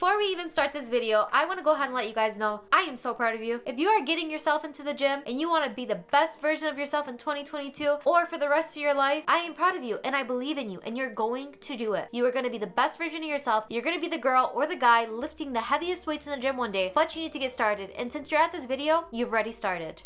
before we even start this video, I want to go ahead and let you guys know I am so proud of you. If you are getting yourself into the gym and you want to be the best version of yourself in 2022 or for the rest of your life, I am proud of you and I believe in you and you're going to do it. You are going to be the best version of yourself. You're going to be the girl or the guy lifting the heaviest weights in the gym one day, but you need to get started. And since you're at this video, you've already started.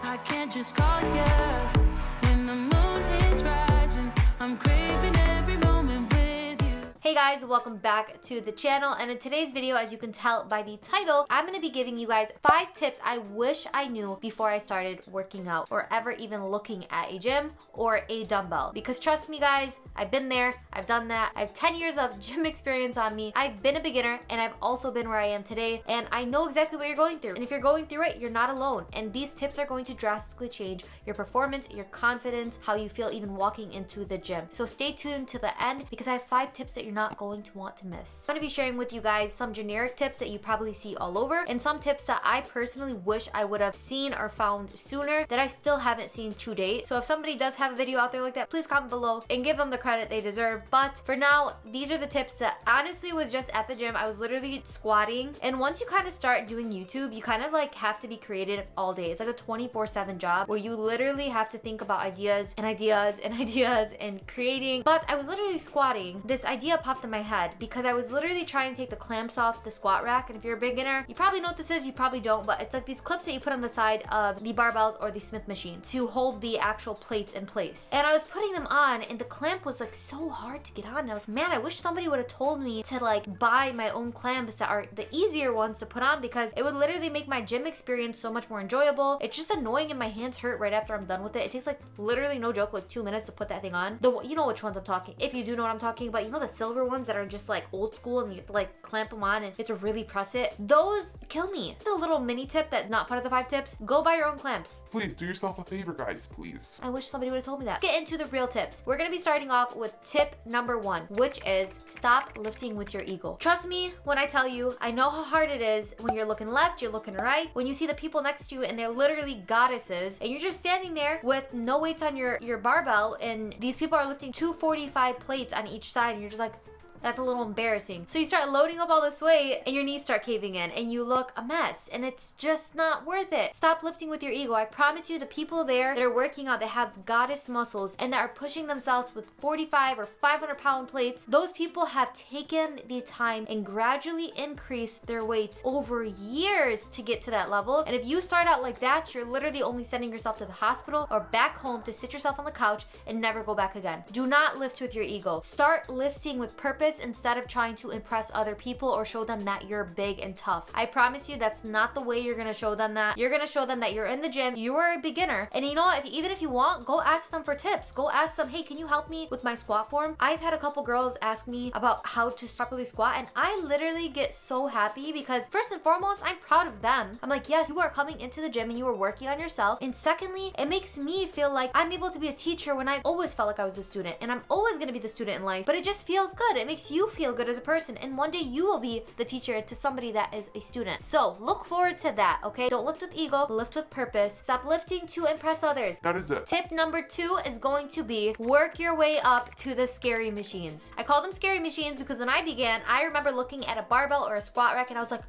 I can't just call you when the moon is rising. I'm craving every moment with you. Hey guys, welcome back to the channel, and in today's video, as you can tell by the title, I'm going to be giving you guys 5 tips I wish I knew before I started working out or ever even looking at a gym or a dumbbell. Because trust me guys, I've been there, I've done that, I have 10 years of gym experience on me, I've been a beginner, and I've also been where I am today, and I know exactly what you're going through. And if you're going through it, you're not alone, and these tips are going to drastically change your performance, your confidence, how you feel even walking into the gym. So stay tuned to the end because I have 5 tips that you're not going to want to miss. I'm going to be sharing with you guys some generic tips that you probably see all over and some tips that I personally wish I would have seen or found sooner that I still haven't seen to date. So if somebody does have a video out there like that, please comment below and give them the credit they deserve. But for now, these are the tips that honestly was just at the gym. I was literally squatting, and once you kind of start doing YouTube, you kind of like have to be creative all day. It's like a 24/7 job where you literally have to think about ideas and ideas and ideas and creating. But I was literally squatting. This idea popped in my head because I was literally trying to take the clamps off the squat rack. And if you're a beginner, you probably know what this is, you probably don't, but it's like these clips that you put on the side of the barbells or the Smith machine to hold the actual plates in place. And I was putting them on and the clamp was like so hard to get on. And I was, man, I wish somebody would have told me to like buy my own clamps that are the easier ones to put on, because it would literally make my gym experience so much more enjoyable. It's just annoying and my hands hurt right after I'm done with it. It takes like literally, no joke, like 2 minutes to put that thing on. You know which ones I'm talking, if you do know what I'm talking about. You know the silver ones that are just like old school and you have to like clamp them on and you have to really press it? Those kill me. It's a little mini tip that's not part of the 5 tips. Go buy your own clamps. Please do yourself a favor, guys, please. I wish somebody would have told me that. Get into the real tips. We're gonna be starting off with tip number 1, which is stop lifting with your ego. Trust me when I tell you, I know how hard it is when you're looking left, you're looking right, when you see the people next to you and they're literally goddesses and you're just standing there with no weights on your barbell, and these people are lifting 245 plates on each side and you're just like, that's a little embarrassing. So you start loading up all this weight and your knees start caving in and you look a mess and it's just not worth it. Stop lifting with your ego. I promise you, the people there that are working out, that have goddess muscles and that are pushing themselves with 45 or 500 pound plates, those people have taken the time and gradually increased their weights over years to get to that level. And if you start out like that, you're literally only sending yourself to the hospital or back home to sit yourself on the couch and never go back again. Do not lift with your ego. Start lifting with purpose instead of trying to impress other people or show them that you're big and tough. I promise you, that's not the way you're gonna show them that. You're gonna show them that you're in the gym, you are a beginner, and you know what, even if you want, go ask them for tips. Go ask them, hey, can you help me with my squat form? I've had a couple girls ask me about how to properly squat, and I literally get so happy because first and foremost, I'm proud of them. I'm like, yes, you are coming into the gym and you are working on yourself, and secondly, it makes me feel like I'm able to be a teacher when I've always felt like I was a student, and I'm always gonna be the student in life, but it just feels good. It makes you feel good as a person, and one day you will be the teacher to somebody that is a student. So look forward to that, okay? Don't lift with ego, lift with purpose. Stop lifting to impress others. That is it. Tip number 2 is going to be work your way up to the scary machines. I call them scary machines because when I began, I remember looking at a barbell or a squat rack and I was like,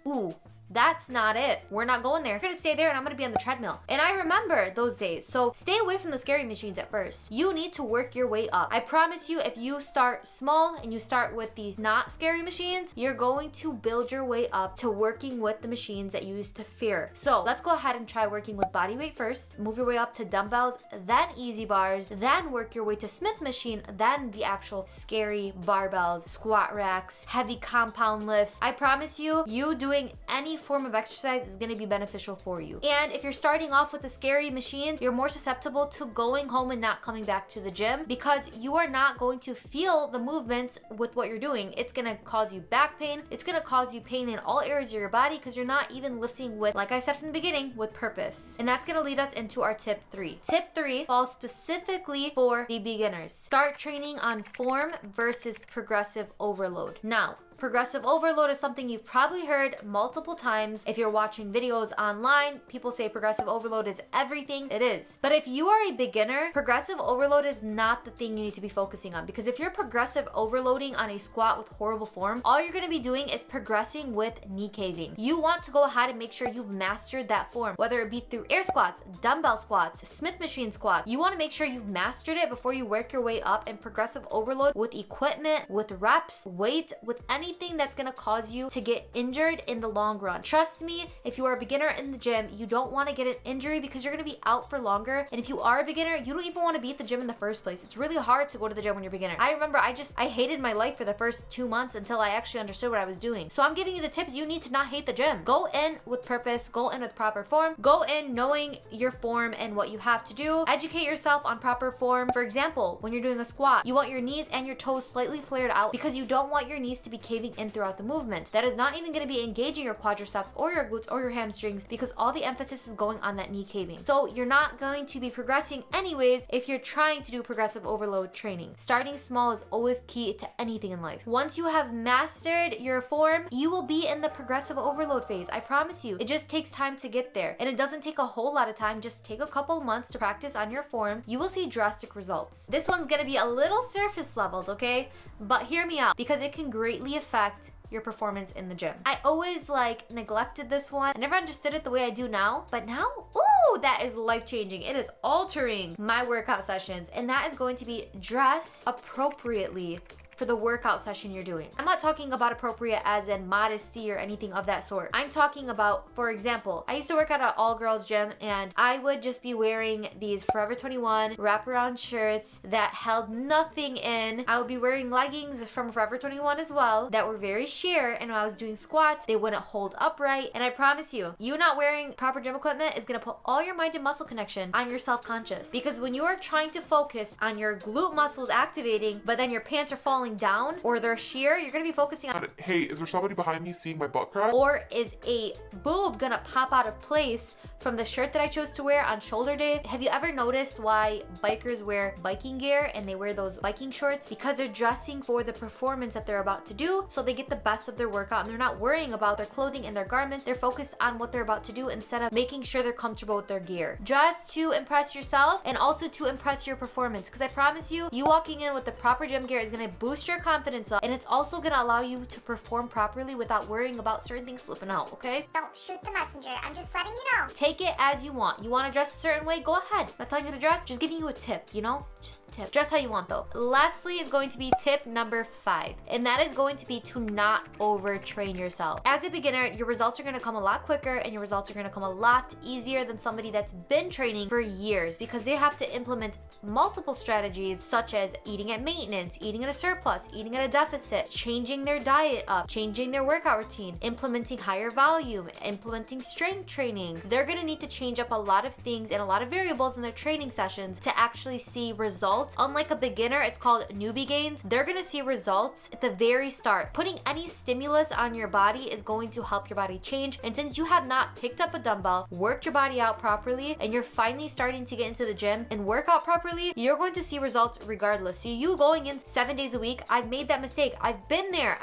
ooh, that's not it. We're not going there. We're gonna stay there and I'm gonna be on the treadmill. And I remember those days. So stay away from the scary machines at first. You need to work your way up. I promise you, if you start small and you start with the not scary machines, you're going to build your way up to working with the machines that you used to fear. So let's go ahead and try working with body weight first. Move your way up to dumbbells, then easy bars, then work your way to Smith machine, then the actual scary barbells, squat racks, heavy compound lifts. I promise you, you doing any form of exercise is going to be beneficial for you. And if you're starting off with the scary machines, you're more susceptible to going home and not coming back to the gym because you are not going to feel the movements with what you're doing. It's going to cause you back pain. It's going to cause you pain in all areas of your body because you're not even lifting with, like I said from the beginning, with purpose. And that's going to lead us into our tip 3. Tip 3 falls specifically for the beginners. Start training on form versus progressive overload. Now, Progressive overload is something you've probably heard multiple times. If you're watching videos online, people say progressive overload is everything. It is. But if you are a beginner, progressive overload is not the thing you need to be focusing on, because if you're progressive overloading on a squat with horrible form, all you're going to be doing is progressing with knee caving. You want to go ahead and make sure you've mastered that form, whether it be through air squats, dumbbell squats, Smith machine squats. You want to make sure you've mastered it before you work your way up. And progressive overload with equipment, with reps, weight, with anything that's going to cause you to get injured in the long run. Trust me, if you are a beginner in the gym, you don't want to get an injury because you're going to be out for longer. And if you are a beginner, you don't even want to be at the gym in the first place. It's really hard to go to the gym when you're a beginner. I remember I hated my life for the first 2 months until I actually understood what I was doing. So I'm giving you the tips you need to not hate the gym. Go in with purpose, go in with proper form, go in knowing your form and what you have to do. Educate yourself on proper form. For example, when you're doing a squat, you want your knees and your toes slightly flared out because you don't want your knees to be caving in throughout the movement. That is not even going to be engaging your quadriceps or your glutes or your hamstrings because all the emphasis is going on that knee caving. So you're not going to be progressing anyways if you're trying to do progressive overload training. Starting small is always key to anything in life. Once you have mastered your form, you will be in the progressive overload phase. I promise you. It just takes time to get there. And it doesn't take a whole lot of time. Just take a couple months to practice on your form. You will see drastic results. This one's going to be a little surface leveled, okay? But hear me out, because it can greatly affect your performance in the gym. I always neglected this one. I never understood it the way I do now, but now, ooh, that is life-changing. It is altering my workout sessions, and that is going to be dress appropriately for the workout session you're doing. I'm not talking about appropriate as in modesty or anything of that sort. I'm talking about, for example, I used to work at an all-girls gym and I would just be wearing these Forever 21 wraparound shirts that held nothing in. I would be wearing leggings from Forever 21 as well that were very sheer, and when I was doing squats, they wouldn't hold upright. And I promise you, you not wearing proper gym equipment is gonna put all your mind and muscle connection on your self-conscious, because when you are trying to focus on your glute muscles activating, but then your pants are falling down or they're sheer, you're gonna be focusing on, Hey, is there somebody behind me seeing my butt crack? or is a boob gonna pop out of place from the shirt that I chose to wear on shoulder day? Have you ever noticed why bikers wear biking gear and they wear those biking shorts? Because they're dressing for the performance that they're about to do, so they get the best of their workout and they're not worrying about their clothing and their garments. They're focused on what they're about to do instead of making sure they're comfortable with their gear. Dress to impress yourself and also to impress your performance, because I promise you, you walking in with the proper gym gear is gonna boost your confidence up, and it's also gonna allow you to perform properly without worrying about certain things slipping out, okay? Don't shoot the messenger. I'm just letting you know. Take it as you want. You want to dress a certain way? Go ahead. I'm not telling you to dress, just giving you a tip, you know? Just a tip. Dress how you want though. Lastly is going to be tip number 5, and that is going to be to not overtrain yourself. As a beginner, your results are going to come a lot quicker and your results are going to come a lot easier than somebody that's been training for years, because they have to implement multiple strategies such as eating at maintenance, eating at a surplus, eating at a deficit, changing their diet up, changing their workout routine, implementing higher volume, implementing strength training. They're going to need to change up a lot of things and a lot of variables in their training sessions to actually see results. Unlike a beginner, it's called newbie gains. They're going to see results at the very start. Putting any stimulus on your body is going to help your body change. And since you have not picked up a dumbbell, worked your body out properly, and you're finally starting to get into the gym and work out properly, you're going to see results regardless. So you going in 7 days a week, I've made that mistake. I've been there.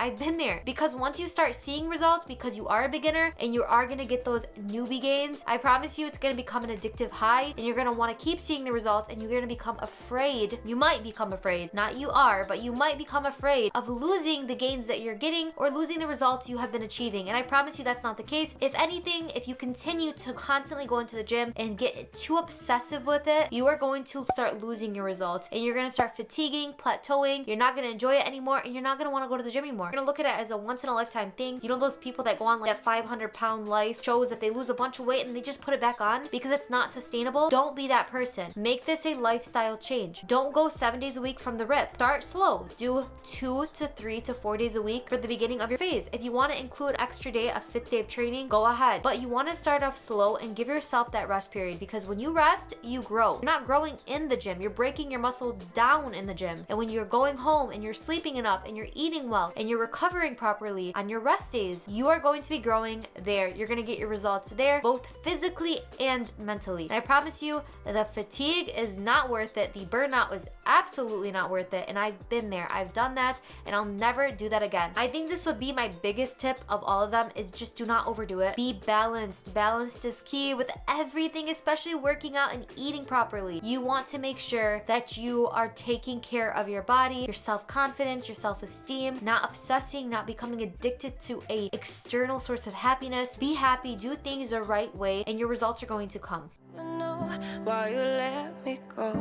Because once you start seeing results, because you are a beginner and you are going to get those newbie gains, I promise you it's going to become an addictive high, and you're going to want to keep seeing the results, and you're going to become afraid. You might become afraid, not you are, but you might become afraid of losing the gains that you're getting or losing the results you have been achieving. And I promise you that's not the case. If anything, if you continue to constantly go into the gym and get too obsessive with it, you are going to start losing your results, and you're going to start fatiguing, plateauing. You're not going to enjoy it anymore, and you're not going to want to go to the gym anymore. You're going to look at it as a once in a lifetime thing. You know those people that go on like that 500-pound life shows that they lose a bunch of weight and they just put it back on because it's not sustainable? Don't be that person. Make this a lifestyle change. Don't go 7 days a week from the rip. Start slow. Do 2 to 3 to 4 days a week for the beginning of your phase. If you want to include extra day, a 5th day of training, go ahead. But you want to start off slow and give yourself that rest period, because when you rest, you grow. You're not growing in the gym. You're breaking your muscle down in the gym. And when you're going home and you're sleeping enough and you're eating well and you're recovering properly on your rest days, you are going to be growing there. You're going to get your results there, both physically and mentally. And I promise you, the fatigue is not worth it. The burnout was absolutely not worth it. And I've been there. I've done that, and I'll never do that again. I think this would be my biggest tip of all of them, is just do not overdo it. Be balanced. Balanced is key with everything, especially working out and eating properly. You want to make sure that you are taking care of your body, your self-confidence, your self-esteem, not obsessing, not becoming addicted to a external source of happiness. Be happy, do things the right way, and your results are going to come. I know why you let me go.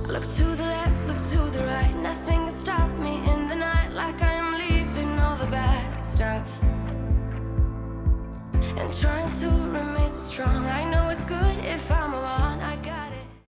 Look to the left, look to the right. Nothing can stop me in the night, like I'm leaving all the bad stuff and trying to